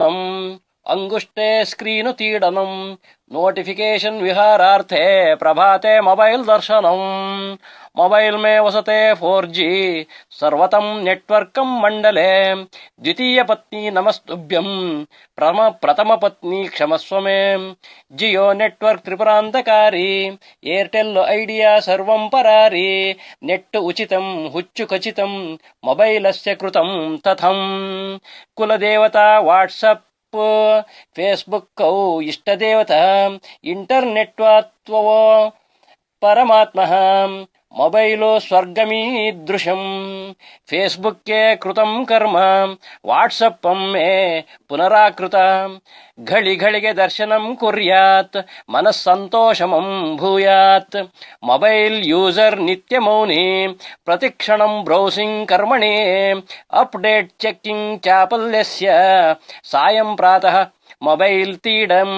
अंगुष्टे स्क्रीनुतीडनम् notification विहारार्थे प्रभाते mobile दर्शनम् mobile में वसते 4G सर्वतं नेटवर्कं मंडले द्वितीय पत्नी नमस्तुभ्यं प्रथम पत्नी क्षमस्व मे जियो नेटवर्क त्रिपुरान्तकारी एयरटेल ऐडिया सर्वं परारी नेट उचितं हुच्चु खचितं मोबाइलस्य कृतं तथं कुलदेवता व्हाट्सएप फेस्बुक इष्टदेवता इंटरनेट परमात्मः ಮೊಬೈಲು ಸ್ವರ್ಗಮೀದೃಶಂ ಫೇಸ್ಬುಕ್ಕೆ ಕೃತಂ ಕರ್ಮ ವಾಟ್ಸಪ್ಪಂ ಮೇ ಪುನರಾಕೃತ ಘಳಿ ಘಳಿಗೆ ದರ್ಶನಂ ಕುರ್ಯಾತ್ ಮನಸ್ಸಂತೋಷಮಂ ಭೂಯಾತ್ ಮೊಬೈಲ್ ಯೂಸರ್ ನಿತ್ಯ ಮೌನಿ ಪ್ರತಿಕ್ಷಣಂ ಬ್ರೌಸಿಂಗ್ ಕರ್ಮಣಿ ಅಪ್ಡೇಟ್ ಚೆಕ್ಕಿಂಗ್ ಚಾಪಲ್ಯಸ್ಯ ಸಾಯಂ ಪ್ರಾತಃ ಮೊಬೈಲ್ ತೀಡಂ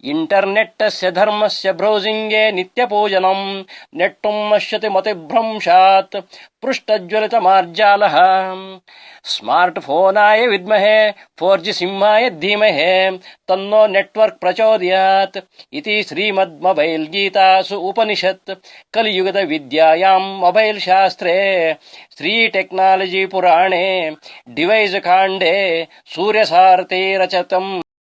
ಇಂಟರ್ನೆಟ್ಟಸ್ಯ ಧರ್ಮಸ್ಯ ಬ್ರೌಸಿಂಗ್ಗೆ ನಿತ್ಯ ಪೂಜನಂ ನೆಟ್ಟುಂ ನಶ್ಯತಿ ಮತಿಭ್ರಂಶಾತ್ ಪೃಷ್ಠಜ್ವಲಿತ ಮಾರ್ಜಾಲಃ ಸ್ಮಾರ್ಟ್ ಫೋನಾಯ ವಿದ್ಮಹೆ 4G ಸಿಂಹಾಯ ಧೀಮಹೆ ತನ್ನೋ ನೆಟ್ವರ್ಕ್ ಪ್ರಚೋದಯಾತ್ ಇತಿ ಶ್ರೀಮದ್ ಮೊಬೈಲ್ ಗೀತಾಸು ಉಪನಿಷತ್ ಕಲಿಯುಗದ ವಿದ್ಯಾಯಾಂ ಮೊಬೈಲ್ ಶಾಸ್ತ್ರೇ ಶ್ರೀ ಟೆಕ್ನಾಲಜಿ ಪುರಾಣೆ ಡಿವೈಸ್ ಕಾಂಡೆ ಸೂರ್ಯಸಾರಥಿ ರಚತಂ